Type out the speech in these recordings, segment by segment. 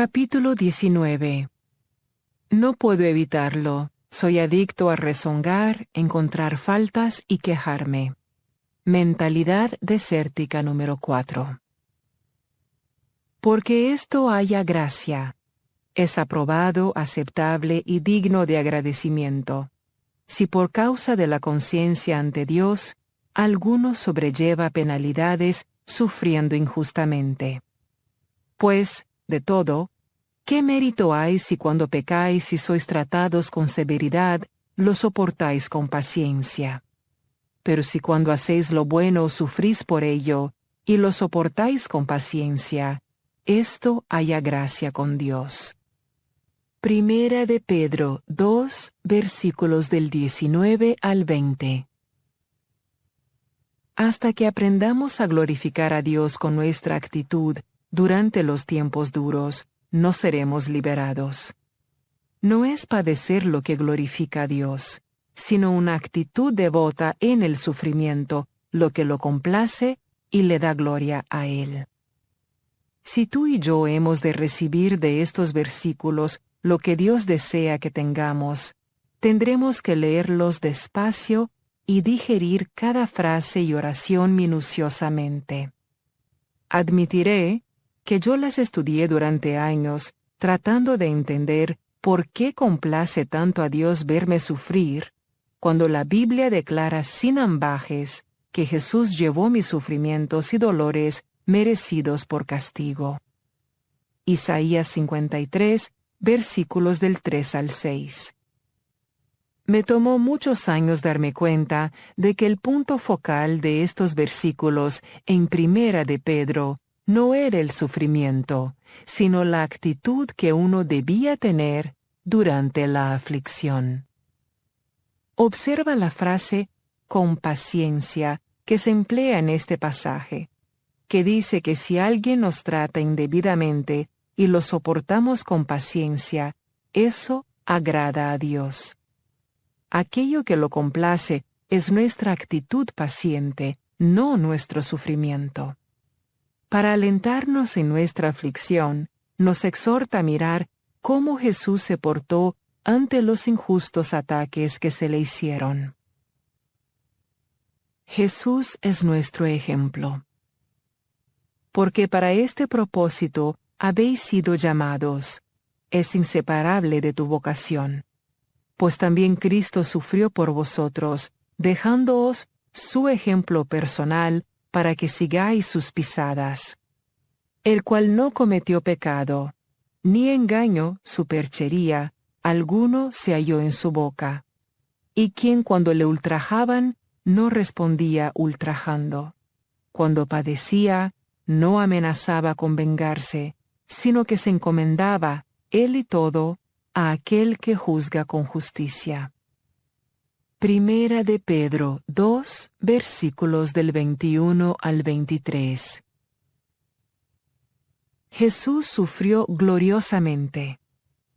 Capítulo 19. No puedo evitarlo. Soy adicto a rezongar, encontrar faltas y quejarme. Mentalidad desértica número 4. Porque esto haya gracia. Es aprobado, aceptable y digno de agradecimiento. Si por causa de la conciencia ante Dios, alguno sobrelleva penalidades sufriendo injustamente. Pues, de todo, ¿qué mérito hay si cuando pecáis y sois tratados con severidad, lo soportáis con paciencia? Pero si cuando hacéis lo bueno sufrís por ello, y lo soportáis con paciencia, esto haya gracia con Dios. Primera de Pedro 2, versículos del 19 al 20. Hasta que aprendamos a glorificar a Dios con nuestra actitud durante los tiempos duros, no seremos liberados. No es padecer lo que glorifica a Dios, sino una actitud devota en el sufrimiento, lo que lo complace y le da gloria a Él. Si tú y yo hemos de recibir de estos versículos lo que Dios desea que tengamos, tendremos que leerlos despacio y digerir cada frase y oración minuciosamente. Admitiré que yo las estudié durante años, tratando de entender por qué complace tanto a Dios verme sufrir, cuando la Biblia declara sin ambajes que Jesús llevó mis sufrimientos y dolores merecidos por castigo. Isaías 53, versículos del 3 al 6. Me tomó muchos años darme cuenta de que el punto focal de estos versículos en Primera de Pedro no era el sufrimiento, sino la actitud que uno debía tener durante la aflicción. Observa la frase «con paciencia» que se emplea en este pasaje, que dice que si alguien nos trata indebidamente y lo soportamos con paciencia, eso agrada a Dios. Aquello que lo complace es nuestra actitud paciente, no nuestro sufrimiento. Para alentarnos en nuestra aflicción, nos exhorta a mirar cómo Jesús se portó ante los injustos ataques que se le hicieron. Jesús es nuestro ejemplo. Porque para este propósito habéis sido llamados, es inseparable de tu vocación. Pues también Cristo sufrió por vosotros, dejándoos su ejemplo personal para que sigáis sus pisadas. El cual no cometió pecado, ni engaño, superchería, alguno se halló en su boca. Y quien cuando le ultrajaban, no respondía ultrajando. Cuando padecía, no amenazaba con vengarse, sino que se encomendaba, él y todo, a aquel que juzga con justicia. Primera de Pedro 2, versículos del 21 al 23. Jesús sufrió gloriosamente,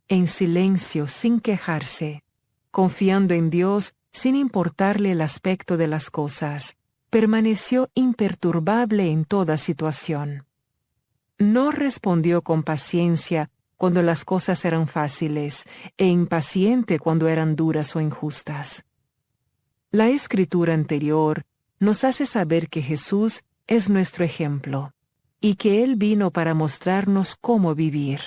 en silencio sin quejarse, confiando en Dios sin importarle el aspecto de las cosas, permaneció imperturbable en toda situación. No respondió con paciencia cuando las cosas eran fáciles e impaciente cuando eran duras o injustas. La escritura anterior nos hace saber que Jesús es nuestro ejemplo y que Él vino para mostrarnos cómo vivir.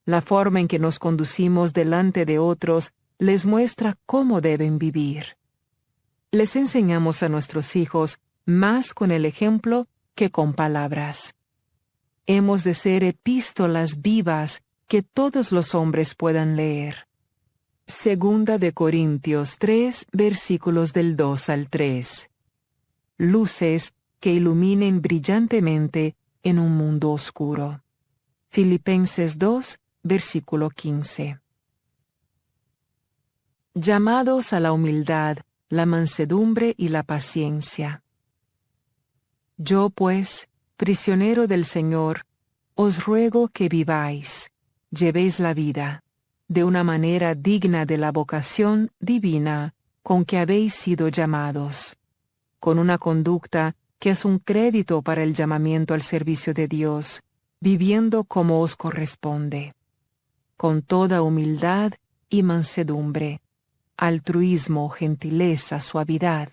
La forma en que nos conducimos delante de otros les muestra cómo deben vivir. Les enseñamos a nuestros hijos más con el ejemplo que con palabras. Hemos de ser epístolas vivas que todos los hombres puedan leer. Segunda de Corintios 3, versículos del 2 al 3. Luces que iluminen brillantemente en un mundo oscuro. Filipenses 2, versículo 15. Llamados a la humildad, la mansedumbre y la paciencia. Yo, pues, prisionero del Señor, os ruego que viváis, llevéis la vida, de una manera digna de la vocación divina con que habéis sido llamados, con una conducta que es un crédito para el llamamiento al servicio de Dios, viviendo como os corresponde, con toda humildad y mansedumbre, altruismo, gentileza, suavidad,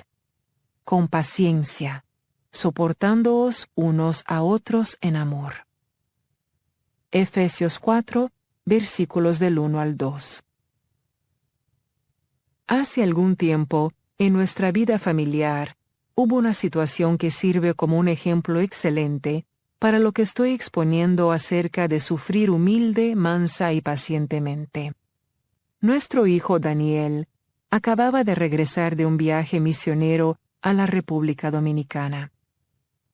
con paciencia, soportándoos unos a otros en amor. Efesios 4, versículos del 1 al 2. Hace algún tiempo, en nuestra vida familiar, hubo una situación que sirve como un ejemplo excelente para lo que estoy exponiendo acerca de sufrir humilde, mansa y pacientemente. Nuestro hijo Daniel acababa de regresar de un viaje misionero a la República Dominicana.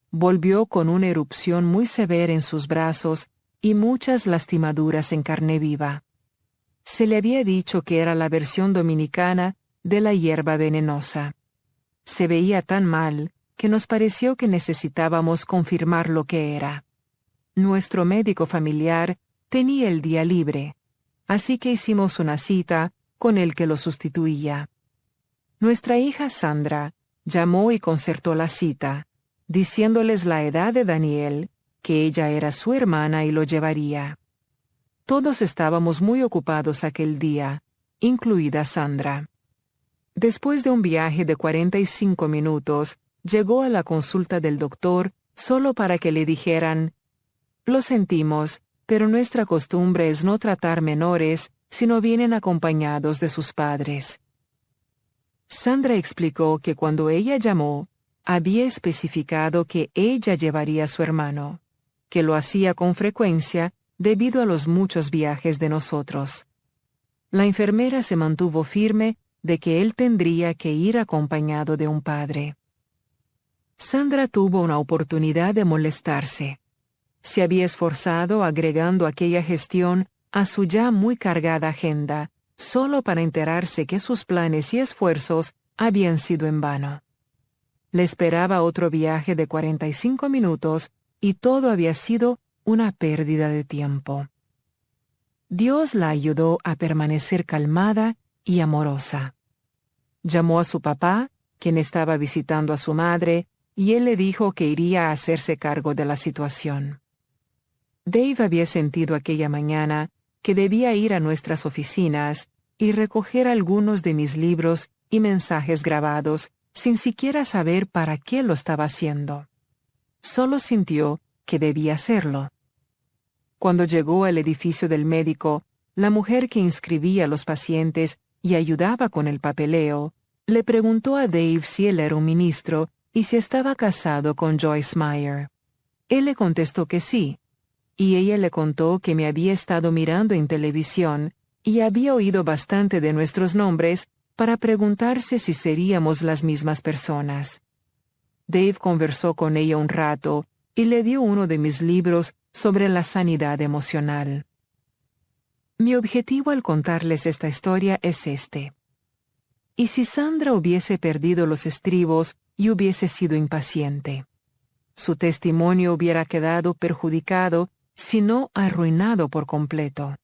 Volvió con una erupción muy severa en sus brazos y muchas lastimaduras en carne viva. Se le había dicho que era la versión dominicana de la hierba venenosa. Se veía tan mal que nos pareció que necesitábamos confirmar lo que era. Nuestro médico familiar tenía el día libre, así que hicimos una cita con el que lo sustituía. Nuestra hija Sandra llamó y concertó la cita, diciéndoles la edad de Daniel, que ella era su hermana y lo llevaría. Todos estábamos muy ocupados aquel día, incluida Sandra. Después de un viaje de 45 minutos, llegó a la consulta del doctor solo para que le dijeran: «Lo sentimos, pero nuestra costumbre es no tratar menores si no vienen acompañados de sus padres». Sandra explicó que cuando ella llamó, había especificado que ella llevaría a su hermano, que lo hacía con frecuencia debido a los muchos viajes de nosotros. La enfermera se mantuvo firme de que él tendría que ir acompañado de un padre. Sandra tuvo una oportunidad de molestarse. Se había esforzado agregando aquella gestión a su ya muy cargada agenda, solo para enterarse que sus planes y esfuerzos habían sido en vano. Le esperaba otro viaje de 45 minutos y todo había sido una pérdida de tiempo. Dios la ayudó a permanecer calmada y amorosa. Llamó a su papá, quien estaba visitando a su madre, y él le dijo que iría a hacerse cargo de la situación. Dave había sentido aquella mañana que debía ir a nuestras oficinas y recoger algunos de mis libros y mensajes grabados sin siquiera saber para qué lo estaba haciendo. Solo sintió que debía hacerlo. Cuando llegó al edificio del médico, la mujer que inscribía a los pacientes y ayudaba con el papeleo, le preguntó a Dave si él era un ministro y si estaba casado con Joyce Meyer. Él le contestó que sí, y ella le contó que me había estado mirando en televisión y había oído bastante de nuestros nombres para preguntarse si seríamos las mismas personas. Dave conversó con ella un rato y le dio uno de mis libros sobre la sanidad emocional. Mi objetivo al contarles esta historia es este. ¿Y si Sandra hubiese perdido los estribos y hubiese sido impaciente? Su testimonio hubiera quedado perjudicado, si no arruinado por completo.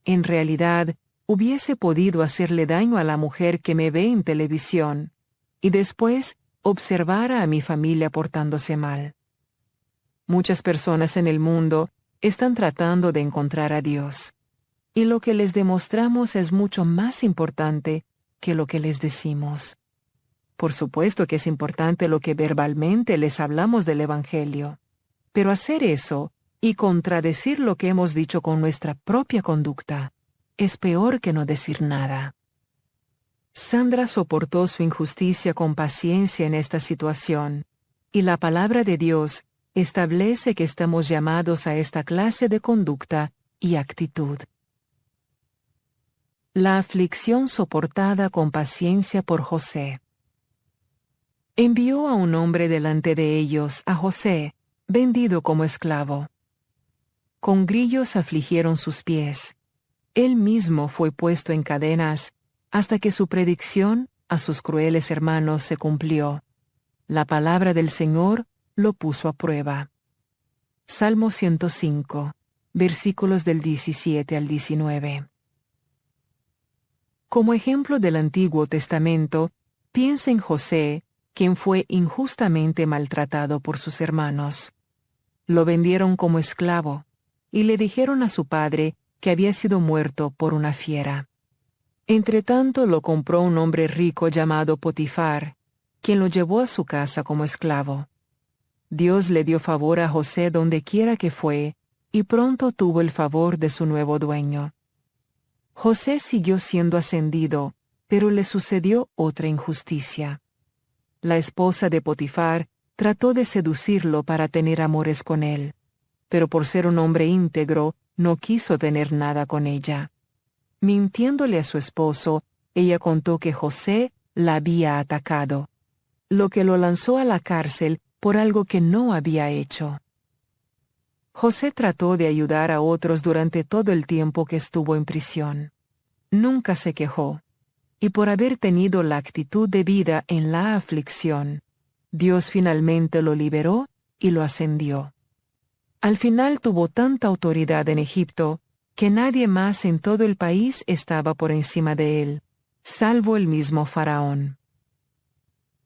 En realidad, hubiese podido hacerle daño a la mujer que me ve en televisión, y después observara a mi familia portándose mal. Muchas personas en el mundo están tratando de encontrar a Dios, y lo que les demostramos es mucho más importante que lo que les decimos. Por supuesto que es importante lo que verbalmente les hablamos del Evangelio, pero hacer eso y contradecir lo que hemos dicho con nuestra propia conducta es peor que no decir nada. Sandra soportó su injusticia con paciencia en esta situación, y la palabra de Dios establece que estamos llamados a esta clase de conducta y actitud. La aflicción soportada con paciencia por José. Envió a un hombre delante de ellos, a José, vendido como esclavo. Con grillos afligieron sus pies. Él mismo fue puesto en cadenas hasta que su predicción a sus crueles hermanos se cumplió. La palabra del Señor lo puso a prueba. Salmo 105, versículos del 17 al 19. Como ejemplo del Antiguo Testamento, piensa en José, quien fue injustamente maltratado por sus hermanos. Lo vendieron como esclavo. y le dijeron a su padre que había sido muerto por una fiera. Entretanto lo compró un hombre rico llamado Potifar, quien lo llevó a su casa como esclavo. Dios le dio favor a José donde quiera que fue, y pronto tuvo el favor de su nuevo dueño. José siguió siendo ascendido, pero le sucedió otra injusticia. La esposa de Potifar trató de seducirlo para tener amores con él, pero por ser un hombre íntegro, no quiso tener nada con ella. Mintiéndole a su esposo, ella contó que José la había atacado, lo que lo lanzó a la cárcel por algo que no había hecho. José trató de ayudar a otros durante todo el tiempo que estuvo en prisión. Nunca se quejó, y por haber tenido la actitud debida en la aflicción, Dios finalmente lo liberó y lo ascendió. Al final tuvo tanta autoridad en Egipto que nadie más en todo el país estaba por encima de él, salvo el mismo faraón.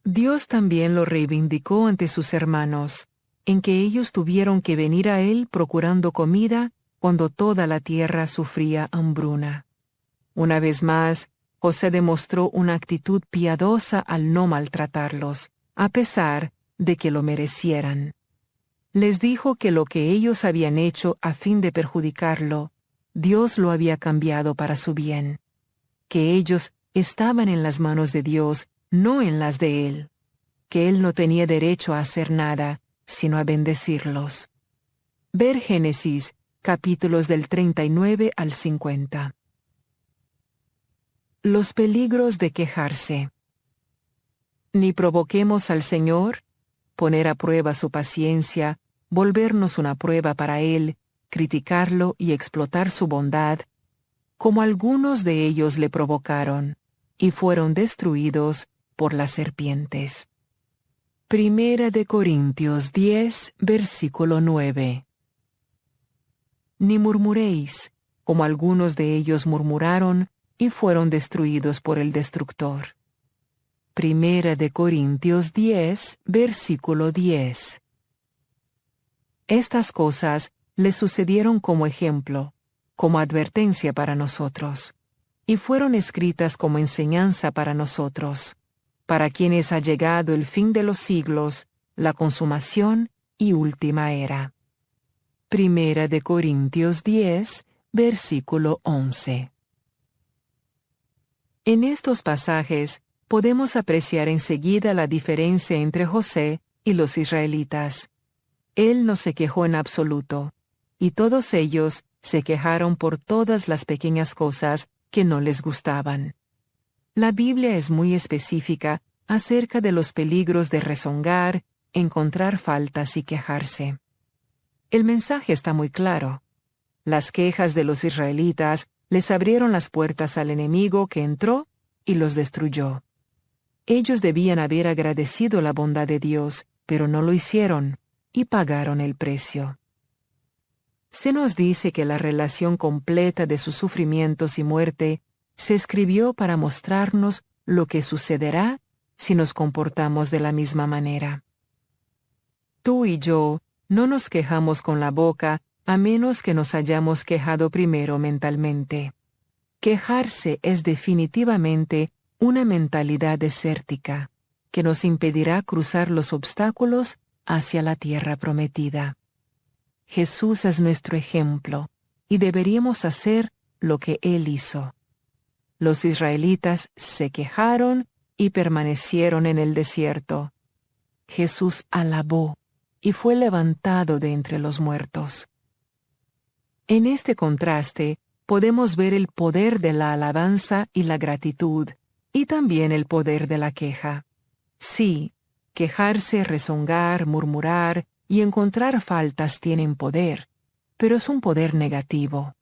Dios también lo reivindicó ante sus hermanos, en que ellos tuvieron que venir a él procurando comida cuando toda la tierra sufría hambruna. Una vez más, José demostró una actitud piadosa al no maltratarlos, a pesar de que lo merecieran. Les dijo que lo que ellos habían hecho a fin de perjudicarlo, Dios lo había cambiado para su bien, que ellos estaban en las manos de Dios, no en las de él, que él no tenía derecho a hacer nada, sino a bendecirlos. Ver Génesis, capítulos del 39 al 50. Los peligros de quejarse. Ni provoquemos al Señor, poner a prueba su paciencia, volvernos una prueba para Él, criticarlo y explotar su bondad, como algunos de ellos le provocaron, y fueron destruidos por las serpientes. Primera de Corintios 10, versículo 9. Ni murmuréis, como algunos de ellos murmuraron, y fueron destruidos por el destructor. Primera de Corintios 10, versículo 10. Estas cosas le sucedieron como ejemplo, como advertencia para nosotros, y fueron escritas como enseñanza para nosotros, para quienes ha llegado el fin de los siglos, la consumación y última era. Primera de Corintios 10, versículo 11. En estos pasajes podemos apreciar enseguida la diferencia entre José y los israelitas. Él no se quejó en absoluto, y todos ellos se quejaron por todas las pequeñas cosas que no les gustaban. La Biblia es muy específica acerca de los peligros de rezongar, encontrar faltas y quejarse. El mensaje está muy claro. Las quejas de los israelitas les abrieron las puertas al enemigo que entró y los destruyó. Ellos debían haber agradecido la bondad de Dios, pero no lo hicieron, y pagaron el precio. Se nos dice que la relación completa de sus sufrimientos y muerte se escribió para mostrarnos lo que sucederá si nos comportamos de la misma manera. Tú y yo no nos quejamos con la boca a menos que nos hayamos quejado primero mentalmente. Quejarse es definitivamente una mentalidad desértica que nos impedirá cruzar los obstáculos hacia la tierra prometida. Jesús es nuestro ejemplo y deberíamos hacer lo que Él hizo. Los israelitas se quejaron y permanecieron en el desierto. Jesús alabó y fue levantado de entre los muertos. En este contraste podemos ver el poder de la alabanza y la gratitud, y también el poder de la queja. Sí, quejarse, rezongar, murmurar y encontrar faltas tienen poder, pero es un poder negativo.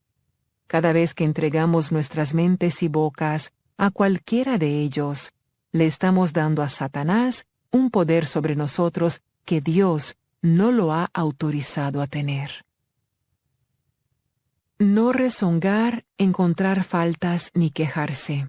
Cada vez que entregamos nuestras mentes y bocas a cualquiera de ellos, le estamos dando a Satanás un poder sobre nosotros que Dios no lo ha autorizado a tener. No rezongar, encontrar faltas ni quejarse.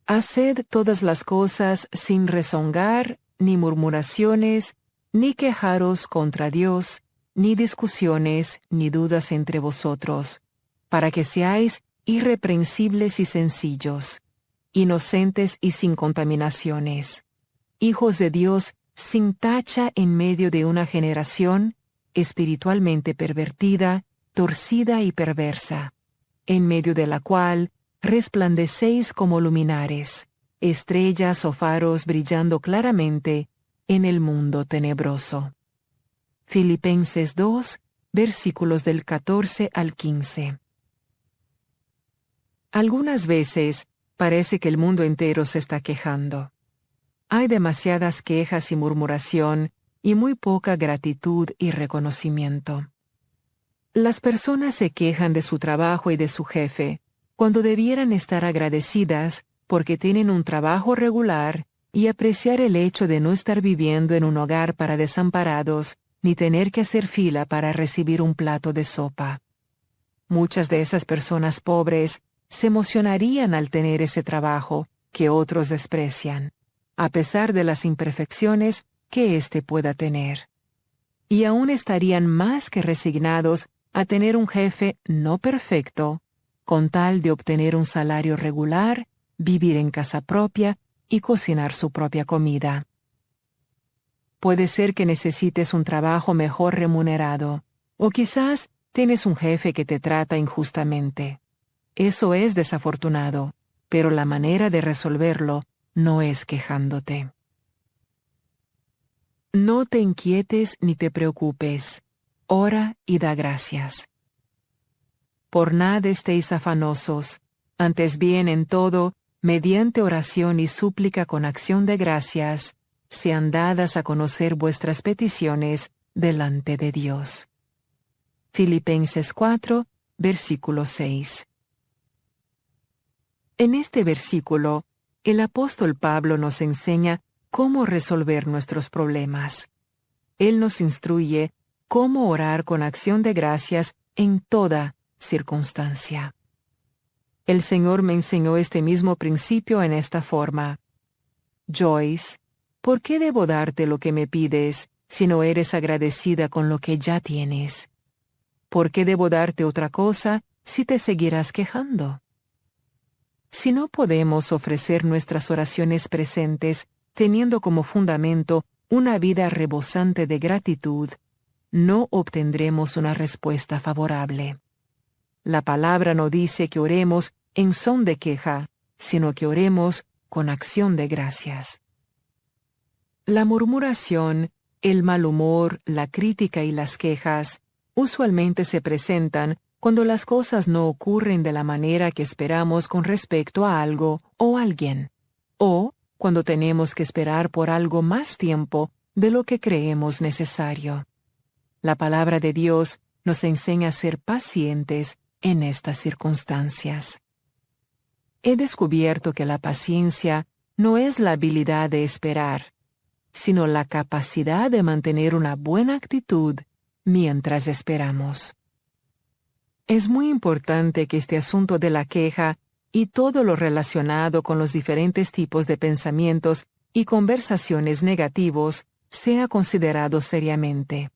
Haced todas las cosas sin rezongar, ni murmuraciones, ni quejaros contra Dios, ni discusiones, ni dudas entre vosotros, para que seáis irreprensibles y sencillos, inocentes y sin contaminaciones, hijos de Dios sin tacha en medio de una generación espiritualmente pervertida, torcida y perversa, en medio de la cual resplandecéis como luminares, estrellas o faros brillando claramente en el mundo tenebroso. Filipenses 2, versículos del 14 al 15. Algunas veces parece que el mundo entero se está quejando. Hay demasiadas quejas y murmuración y muy poca gratitud y reconocimiento. Las personas se quejan de su trabajo y de su jefe, cuando debieran estar agradecidas porque tienen un trabajo regular y apreciar el hecho de no estar viviendo en un hogar para desamparados ni tener que hacer fila para recibir un plato de sopa. Muchas de esas personas pobres se emocionarían al tener ese trabajo que otros desprecian, a pesar de las imperfecciones que éste pueda tener. Y aún estarían más que resignados a tener un jefe no perfecto, con tal de obtener un salario regular, vivir en casa propia y cocinar su propia comida. Puede ser que necesites un trabajo mejor remunerado, o quizás tienes un jefe que te trata injustamente. Eso es desafortunado, pero la manera de resolverlo no es quejándote. No te inquietes ni te preocupes. Ora y da gracias. Por nada estéis afanosos, antes bien en todo, mediante oración y súplica con acción de gracias, sean dadas a conocer vuestras peticiones delante de Dios. Filipenses 4, versículo 6. En este versículo, el apóstol Pablo nos enseña cómo resolver nuestros problemas. Él nos instruye cómo orar con acción de gracias en toda circunstancia. El Señor me enseñó este mismo principio en esta forma. Joyce, ¿por qué debo darte lo que me pides si no eres agradecida con lo que ya tienes? ¿Por qué debo darte otra cosa si te seguirás quejando? Si no podemos ofrecer nuestras oraciones presentes teniendo como fundamento una vida rebosante de gratitud, no obtendremos una respuesta favorable. La palabra no dice que oremos en son de queja, sino que oremos con acción de gracias. La murmuración, el mal humor, la crítica y las quejas usualmente se presentan cuando las cosas no ocurren de la manera que esperamos con respecto a algo o alguien, o cuando tenemos que esperar por algo más tiempo de lo que creemos necesario. La palabra de Dios nos enseña a ser pacientes en estas circunstancias. He descubierto que la paciencia no es la habilidad de esperar, sino la capacidad de mantener una buena actitud mientras esperamos. Es muy importante que este asunto de la queja y todo lo relacionado con los diferentes tipos de pensamientos y conversaciones negativos sea considerado seriamente.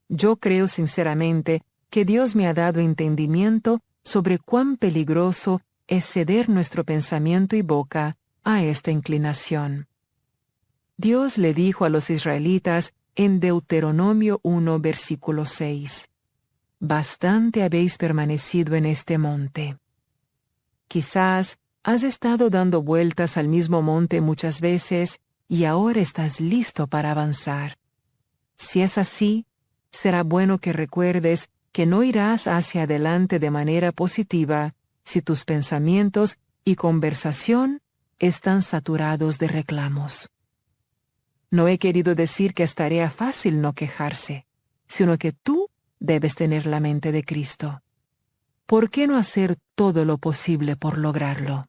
Yo creo sinceramente que Dios me ha dado entendimiento sobre cuán peligroso es ceder nuestro pensamiento y boca a esta inclinación. Dios le dijo a los israelitas en Deuteronomio 1, versículo 6, «Bastante habéis permanecido en este monte». Quizás has estado dando vueltas al mismo monte muchas veces y ahora estás listo para avanzar. Si es así, será bueno que recuerdes que no irás hacia adelante de manera positiva si tus pensamientos y conversación están saturados de reclamos. No he querido decir que es tarea fácil no quejarse, sino que tú debes tener la mente de Cristo. ¿Por qué no hacer todo lo posible por lograrlo?